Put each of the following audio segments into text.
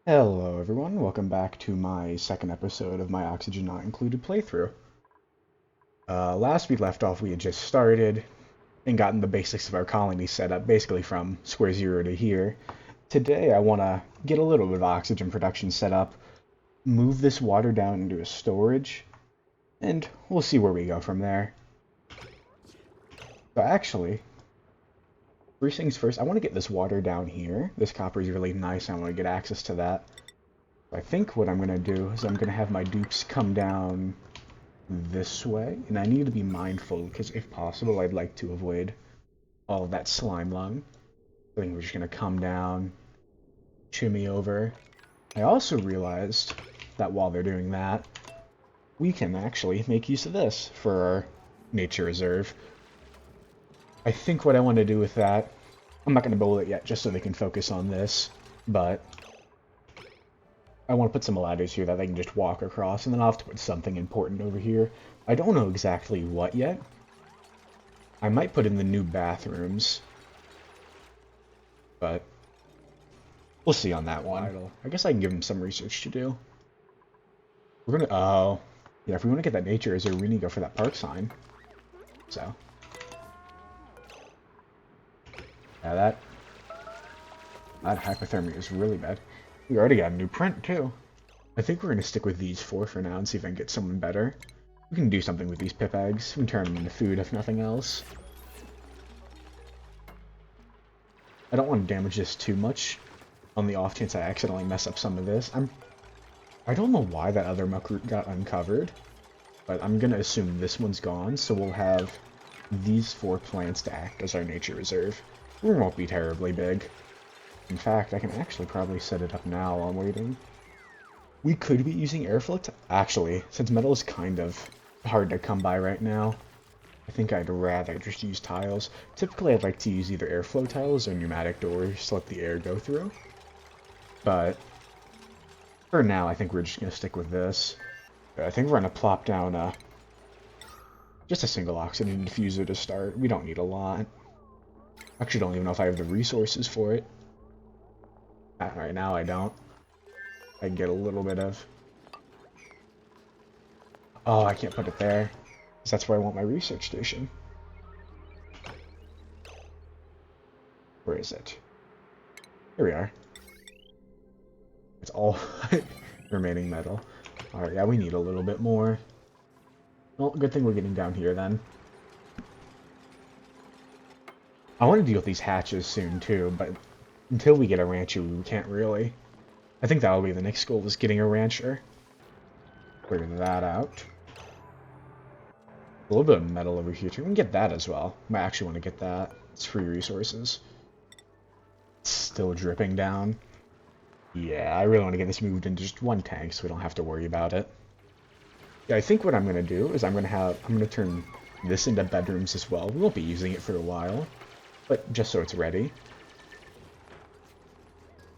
Hello everyone, welcome back to my second episode of my Oxygen Not Included playthrough. Last we left off, we had just started and gotten the basics of our colony set up, basically from square zero to here. Today I want to get a little bit of oxygen production set up, move this water down into a storage, and we'll see where we go from there. So actually, first things first, I want to get this water down here. This copper is really nice, I want to get access to that. I think what I'm going to do is I'm going to have my dupes come down this way, and I need to be mindful, because if possible, I'd like to avoid all of that slime lung. I think we're just going to come down, shimmy over. I also realized that while they're doing that, we can actually make use of this for our nature reserve. I think what I want to do with that, I'm not going to build it yet just so they can focus on this, but I want to put some ladders here that they can just walk across, and then I'll have to put something important over here. I don't know exactly what yet. I might put in the new bathrooms, but we'll see on that one. I guess I can give them some research to do. We're gonna, oh, yeah, if we want to get that nature reserve, we need to go for that park sign. So, yeah, that hypothermia is really bad. We already got a new print, too. I think we're going to stick with these four for now and see if I can get someone better. We can do something with these pip eggs. We can turn them into food, if nothing else. I don't want to damage this too much on the off chance I accidentally mess up some of this. I don't know why that other muck root got uncovered, but I'm going to assume this one's gone, so we'll have these four plants to act as our nature reserve. We won't be terribly big. In fact, I can actually probably set it up now while I'm waiting. We could be using airflow actually, since metal is kind of hard to come by right now, I think I'd rather just use tiles. Typically, I'd like to use either airflow tiles or pneumatic doors to let the air go through. But for now, I think we're just going to stick with this. I think we're going to plop down just a single oxygen diffuser to start. We don't need a lot. Actually, don't even know if I have the resources for it. Right now, I don't. I can get a little bit of... Oh, I can't put it there, because that's where I want my research station. Where is it? Here we are. It's all remaining metal. Alright, yeah, we need a little bit more. Well, good thing we're getting down here, then. I want to deal with these hatches soon, too, but until we get a rancher, we can't really. I think that'll be the next goal, is getting a rancher. Clear that out. A little bit of metal over here, too. We can get that as well. Might actually want to get that. It's free resources. It's still dripping down. Yeah, I really want to get this moved into just one tank so we don't have to worry about it. Yeah, I think what I'm going to do is I'm going to turn this into bedrooms as well. We won't be using it for a while, but just so it's ready.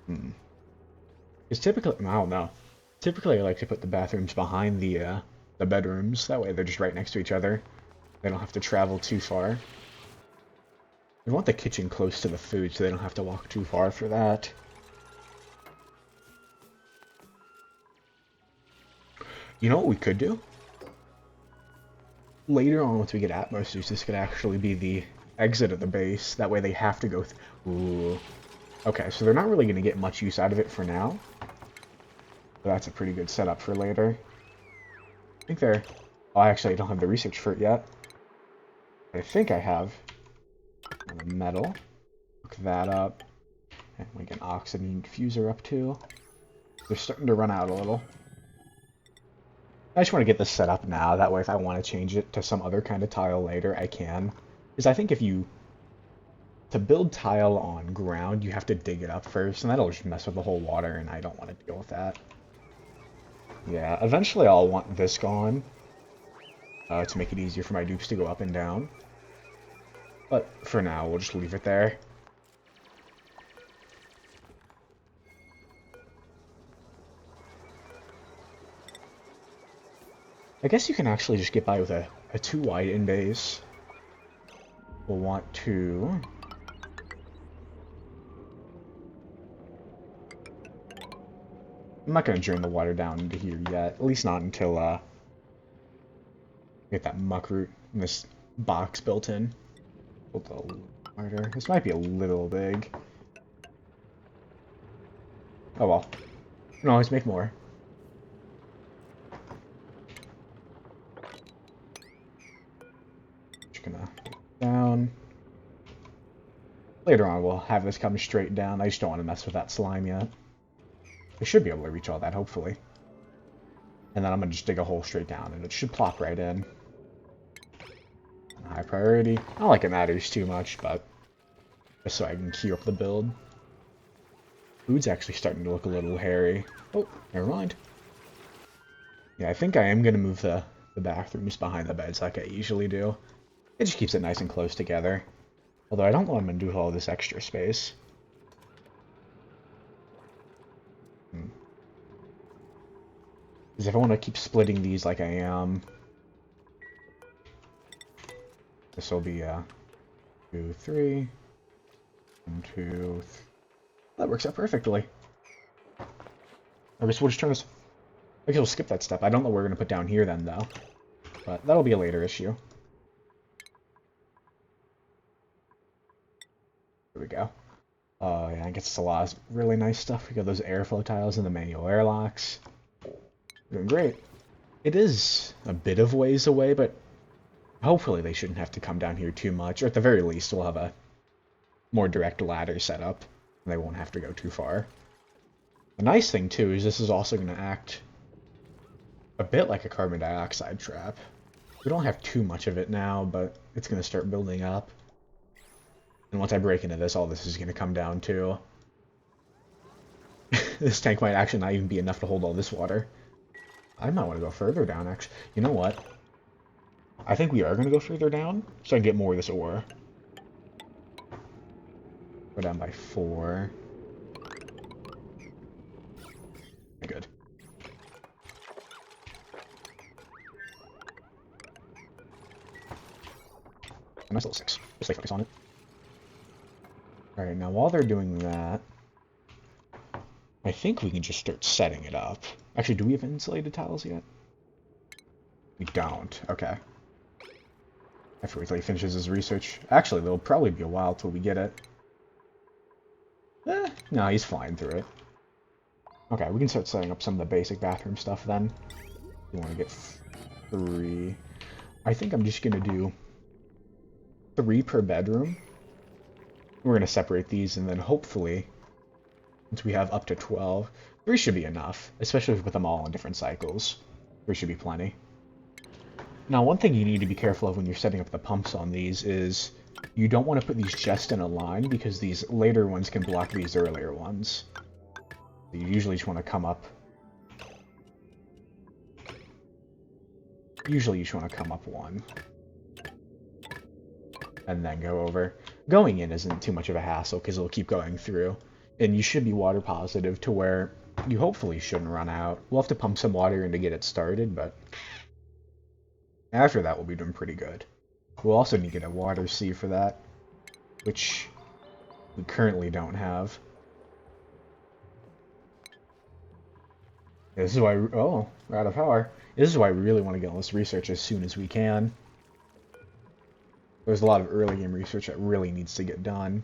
Because typically, I don't know. Typically, I like to put the bathrooms behind the bedrooms. That way they're just right next to each other. They don't have to travel too far. I want the kitchen close to the food so they don't have to walk too far for that. You know what we could do? Later on, once we get Atmos use, this could actually be the exit of the base. That way they have to go Ooh. Okay, so they're not really going to get much use out of it for now. But that's a pretty good setup for later. I think they're... Oh, actually, I don't have the research for it yet. I think I have metal. Hook that up. And we get an oxygen diffuser up too. They're starting to run out a little. I just want to get this set up now. That way, if I want to change it to some other kind of tile later, I can. Because I think if you... To build tile on ground, you have to dig it up first, and that'll just mess with the whole water, and I don't want to deal with that. Yeah, eventually I'll want this gone. To make it easier for my dupes to go up and down. But for now, we'll just leave it there. I guess you can actually just get by with a 2 wide in base. We'll want to... I'm not going to drain the water down into here yet. At least not until get that muck root in this box built in. Build a little harder. This might be a little big. Oh well. We can always make more. Just gonna down. Later on we'll have this come straight down. I just don't want to mess with that slime yet. I should be able to reach all that, hopefully. And then I'm gonna just dig a hole straight down, and it should plop right in. High priority. Not like it matters too much, but just so I can queue up the build. Food's actually starting to look a little hairy. Oh, never mind. Yeah, I think I am gonna move the bathrooms behind the beds like I usually do. It just keeps it nice and close together. Although I don't know what I'm gonna do with all this extra space. Because if I want to keep splitting these like I am, this will be 2, 3, 1, 2, 3. That works out perfectly. I guess we'll just turn this. I guess we'll skip that step. I don't know what we're gonna put down here then, though. But that'll be a later issue. Here we go. Oh yeah, I guess it's a lot of really nice stuff. We got those airflow tiles and the manual airlocks. Doing great. It is a bit of ways away, but hopefully they shouldn't have to come down here too much. Or at the very least, we'll have a more direct ladder set up. And they won't have to go too far. The nice thing, too, is this is also going to act a bit like a carbon dioxide trap. We don't have too much of it now, but it's going to start building up. And once I break into this, all this is going to come down, too. This tank might actually not even be enough to hold all this water. I might want to go further down, actually. You know what? I think we are going to go further down, so I can get more of this ore. Go down by 4. Good. A nice little 6. Just stay focused on it. Alright, now while they're doing that, I think we can just start setting it up. Actually, do we have insulated tiles yet? We don't. Okay. I have to wait till he finishes his research. Actually, there'll probably be a while till we get it. No, he's flying through it. Okay, we can start setting up some of the basic bathroom stuff then. We want to get 3. I think I'm just going to do 3 per bedroom. We're going to separate these, and then hopefully, once we have up to 12, 3 should be enough, especially if we put them all in different cycles. 3 should be plenty. Now, one thing you need to be careful of when you're setting up the pumps on these is you don't want to put these just in a line, because these later ones can block these earlier ones. You usually just want to come up. Usually you just want to come up 1. And then go over. Going in isn't too much of a hassle, because it'll keep going through. And you should be water positive to where you hopefully shouldn't run out. We'll have to pump some water in to get it started, but after that we'll be doing pretty good. We'll also need to get a water sieve for that, which we currently don't have. This is why, oh, we're out of power. This is why we really want to get all this research as soon as we can. There's a lot of early game research that really needs to get done.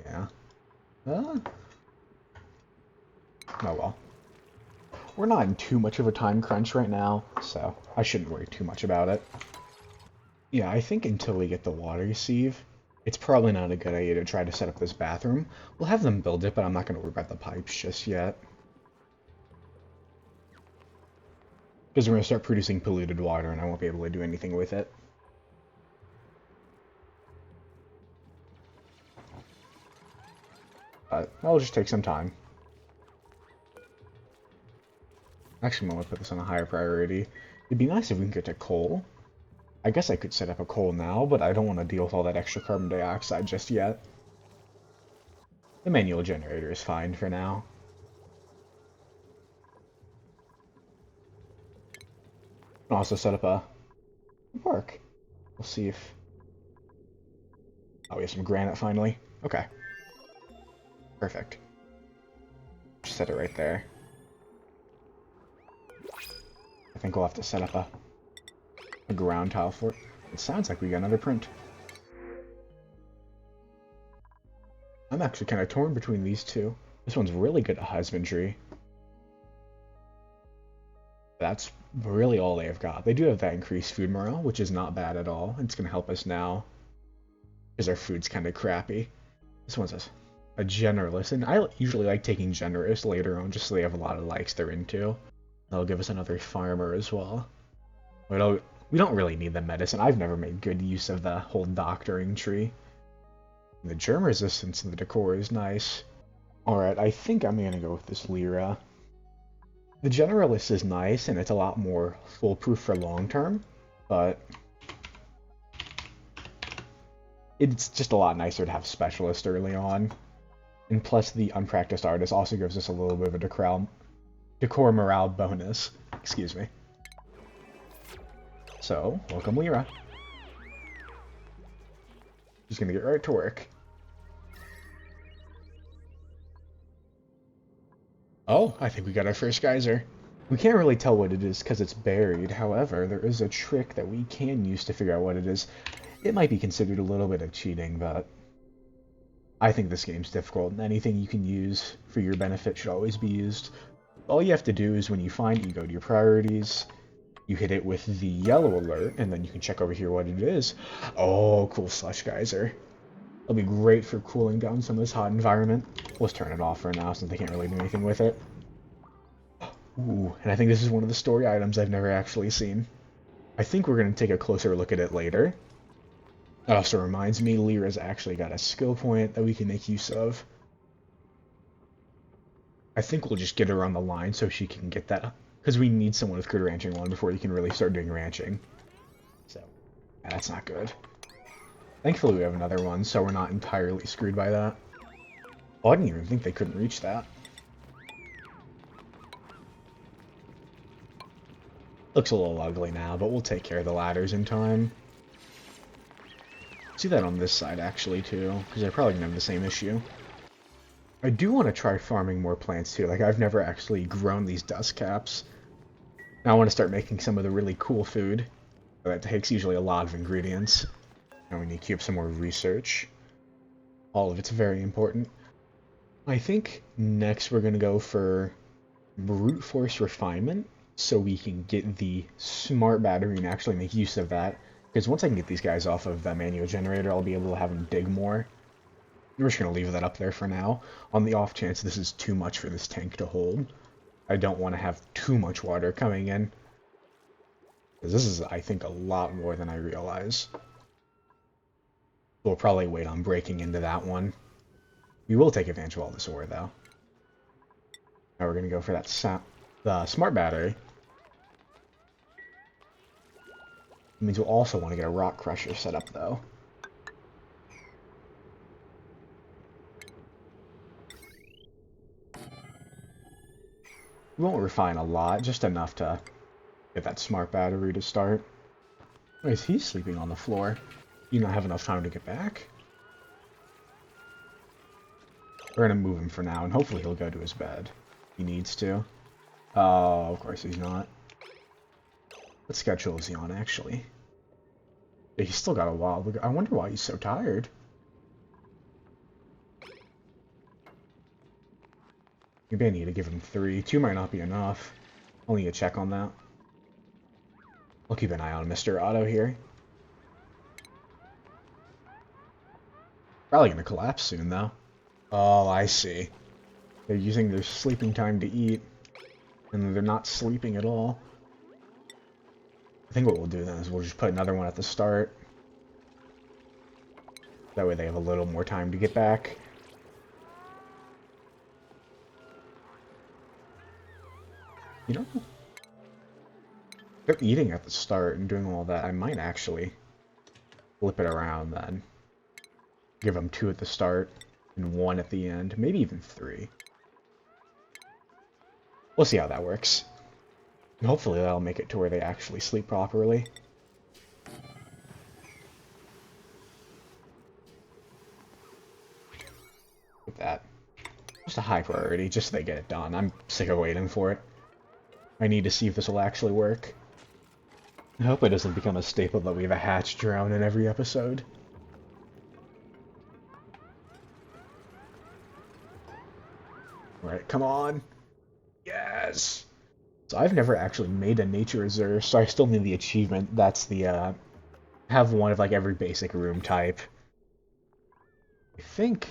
Yeah. Oh well. We're not in too much of a time crunch right now, so I shouldn't worry too much about it. Yeah, I think until we get the water sieve, it's probably not a good idea to try to set up this bathroom. We'll have them build it, but I'm not going to worry about the pipes just yet. Because we're going to start producing polluted water, and I won't be able to do anything with it. But that'll just take some time. Actually, I'm going to put this on a higher priority. It'd be nice if we can get to coal. I guess I could set up a coal now, but I don't want to deal with all that extra carbon dioxide just yet. The manual generator is fine for now. I'll also set up a park. We'll see if... Oh, we have some granite finally. Okay. Perfect. Just set it right there. I think we'll have to set up a ground tile for it. It sounds like we got another print. I'm actually kind of torn between these two. This one's really good at husbandry. That's really all they've got. They do have that increased food morale, which is not bad at all. It's going to help us now, because our food's kind of crappy. This one's a generalist, and I usually like taking generous later on, just so they have a lot of likes they're into. That'll give us another farmer as well. We don't really need the medicine. I've never made good use of the whole doctoring tree. And the germ resistance in the decor is nice. Alright, I think I'm going to go with this Lyra. The generalist is nice, and it's a lot more foolproof for long term, but it's just a lot nicer to have specialist early on. And plus, the unpracticed artist also gives us a little bit of a decor morale bonus. Excuse me. So, welcome Lyra. Just gonna get right to work. Oh, I think we got our first geyser. We can't really tell what it is because it's buried. However, there is a trick that we can use to figure out what it is. It might be considered a little bit of cheating, but I think this game's difficult, and anything you can use for your benefit should always be used. All you have to do is when you find it, you go to your priorities, you hit it with the yellow alert, and then you can check over here what it is. Oh, cool slush geyser. It'll be great for cooling down some of this hot environment. Let's turn it off for now since they can't really do anything with it. Ooh, and I think this is one of the story items I've never actually seen. I think we're going to take a closer look at it later. That also reminds me, Lyra's actually got a skill point that we can make use of. I think we'll just get her on the line so she can get that, because we need someone with good ranching 1 before you can really start doing ranching. So, yeah, that's not good. Thankfully we have another one, so we're not entirely screwed by that. Oh, I didn't even think they couldn't reach that. Looks a little ugly now, but we'll take care of the ladders in time. See that on this side, actually, too, because they're probably going to have the same issue. I do want to try farming more plants, too. Like, I've never actually grown these dust caps. Now I want to start making some of the really cool food. That takes usually a lot of ingredients. And we need to keep some more research. All of it's very important. I think next we're going to go for brute force refinement, so we can get the smart battery and actually make use of that. Because once I can get these guys off of the manual generator, I'll be able to have them dig more. We're just going to leave that up there for now, on the off chance this is too much for this tank to hold. I don't want to have too much water coming in. Because this is, I think, a lot more than I realize. We'll probably wait on breaking into that one. We will take advantage of all this ore, though. Now we're going to go for that the smart battery. It means we'll also want to get a rock crusher set up, though. We won't refine a lot, just enough to get that smart battery to start. Why is he sleeping on the floor? You don't have enough time to get back? We're gonna move him for now, and hopefully he'll go to his bed. He needs to. Oh, of course he's not. What schedule is he on, actually? Yeah, he's still got a while. I wonder why he's so tired. Maybe I need to give him 3. 2 might not be enough. I'll need to check on that. I'll keep an eye on Mr. Otto here. Probably gonna collapse soon, though. Oh, I see. They're using their sleeping time to eat, and they're not sleeping at all. I think what we'll do then is we'll just put another one at the start. That way they have a little more time to get back. You know, they're eating at the start and doing all that. I might actually flip it around then. Give them 2 at the start and 1 at the end. Maybe even 3. We'll see how that works. And hopefully that'll make it to where they actually sleep properly. With that. Just a high priority, just so they get it done. I'm sick of waiting for it. I need to see if this will actually work. I hope it doesn't become a staple that we have a hatch drone in every episode. Alright, come on. Yes! So I've never actually made a nature reserve, so I still need the achievement. That's the, have one of like every basic room type. I think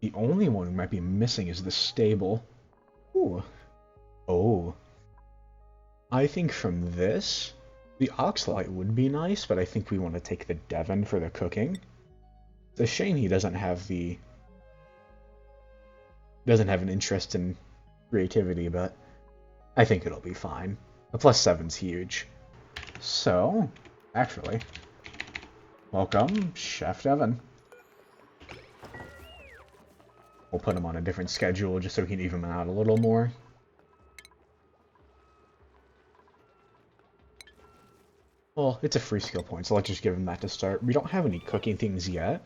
the only one we might be missing is the stable. Ooh. Oh. I think from this, the Oxlight would be nice, but I think we want to take the Devon for the cooking. It's a shame he doesn't have an interest in creativity, but I think it'll be fine. The +7's huge. So, actually, welcome, Chef Devon. We'll put him on a different schedule just so we can even him out a little more. Well, it's a free skill point, so let's just give him that to start. We don't have any cooking things yet.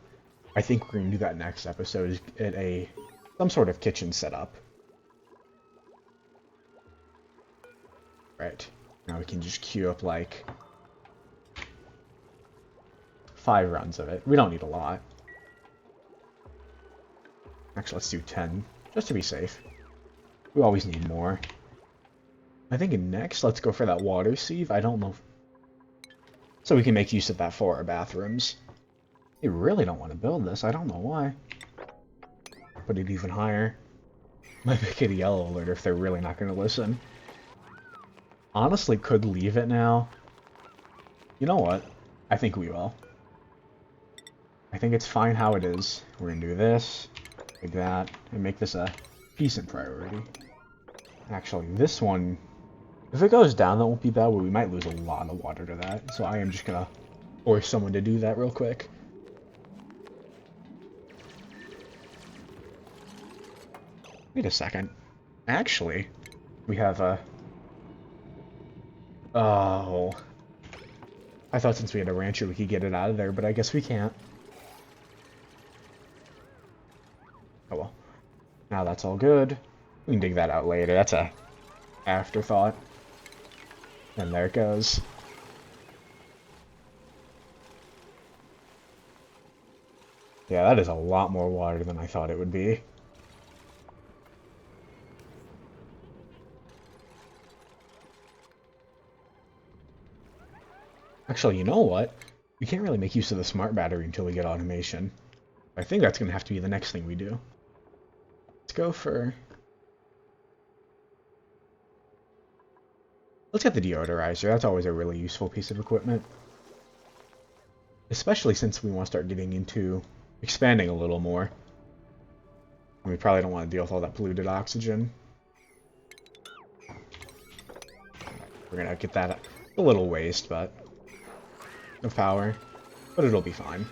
I think we're going to do that next episode, is get some sort of kitchen setup. Right. Now we can just queue up, like, 5 runs of it. We don't need a lot. Actually, let's do 10, just to be safe. We always need more. I think next, let's go for that water sieve. I don't know if... So we can make use of that for our bathrooms. They really don't want to build this. I don't know why. Put it even higher. Might make it a yellow alert if they're really not going to listen. Honestly, could leave it now. You know what? I think we will. I think it's fine how it is. We're going to do this, like that, and make this a decent priority. Actually, this one, if it goes down, that won't be bad, but we might lose a lot of water to that. So I am just going to force someone to do that real quick. Wait a second. Actually, we have a... Oh. I thought since we had a rancher we could get it out of there, but I guess we can't. Oh well. Now that's all good. We can dig that out later. That's a afterthought. And there it goes. Yeah, that is a lot more water than I thought it would be. Actually, you know what? We can't really make use of the smart battery until we get automation. I think that's going to have to be the next thing we do. Let's go for... Let's get the deodorizer. That's always a really useful piece of equipment. Especially since we want to start getting into expanding a little more. And we probably don't want to deal with all that polluted oxygen. We're going to get that a little waste, but... of power. But it'll be fine.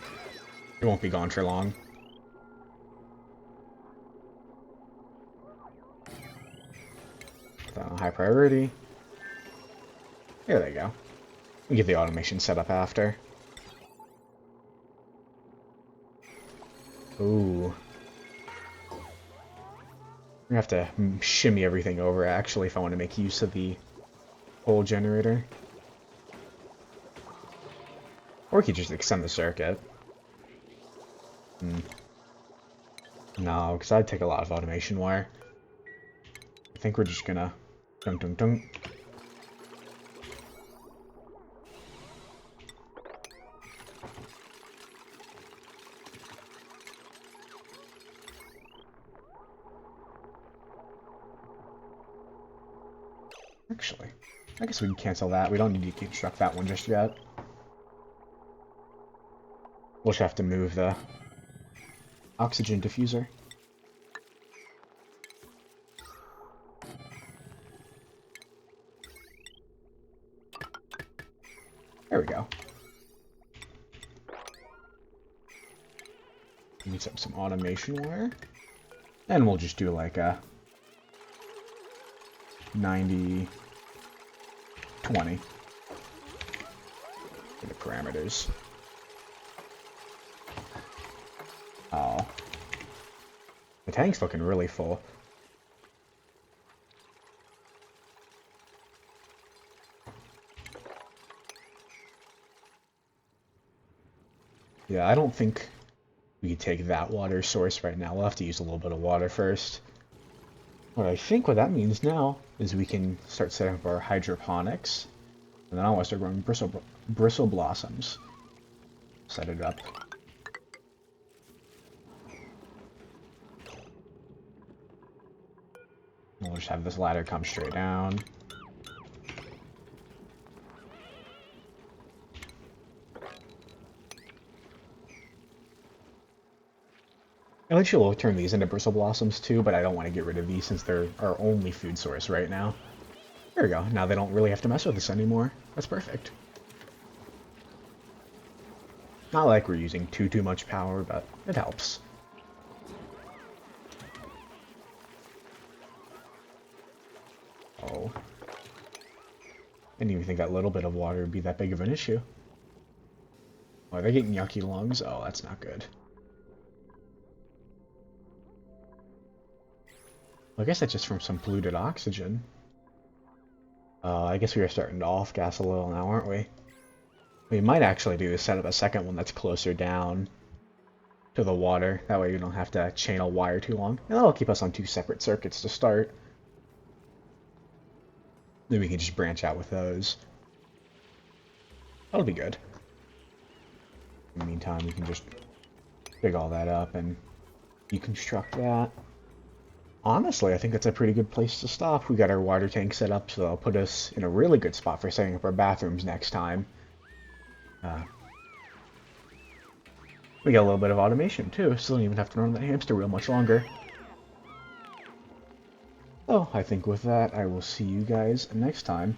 It won't be gone for long. Put that on high priority. There they go. We get the automation set up after. Ooh. We have to shimmy everything over, actually, if I want to make use of the coal generator. Or we could just extend the circuit. No, because I'd take a lot of automation wire. I think we're just gonna... dunk, dunk, dunk. Actually, I guess we can cancel that. We don't need to construct that one just yet. We'll just have to move the oxygen diffuser. There we go. Need some automation wire. And we'll just do like a 90, 20 for the parameters. Oh. The tank's looking really full. Yeah, I don't think we could take that water source right now. We'll have to use a little bit of water first. What I think what that means now is we can start setting up our hydroponics. And then I want to start growing bristle blossoms. Set it up. We'll just have this ladder come straight down. Eventually we'll turn these into bristle blossoms too, but I don't want to get rid of these since they're our only food source right now. There we go. Now they don't really have to mess with this anymore. That's perfect. Not like we're using too much power, but it helps. Oh. I didn't even think that little bit of water would be that big of an issue. Oh, they're getting yucky lungs? Oh, that's not good. Well, I guess that's just from some polluted oxygen. I guess we are starting to off-gas a little now, aren't we? What we might actually do is set up a second one that's closer down to the water. That way we don't have to chain a wire too long. And that'll keep us on 2 separate circuits to start. Then we can just branch out with those. That'll be good. In the meantime, we can just dig all that up and deconstruct that. Honestly, I think that's a pretty good place to stop. We got our water tank set up, so that'll put us in a really good spot for setting up our bathrooms next time. We got a little bit of automation too, so don't even have to run that hamster wheel much longer. So, I think with that, I will see you guys next time.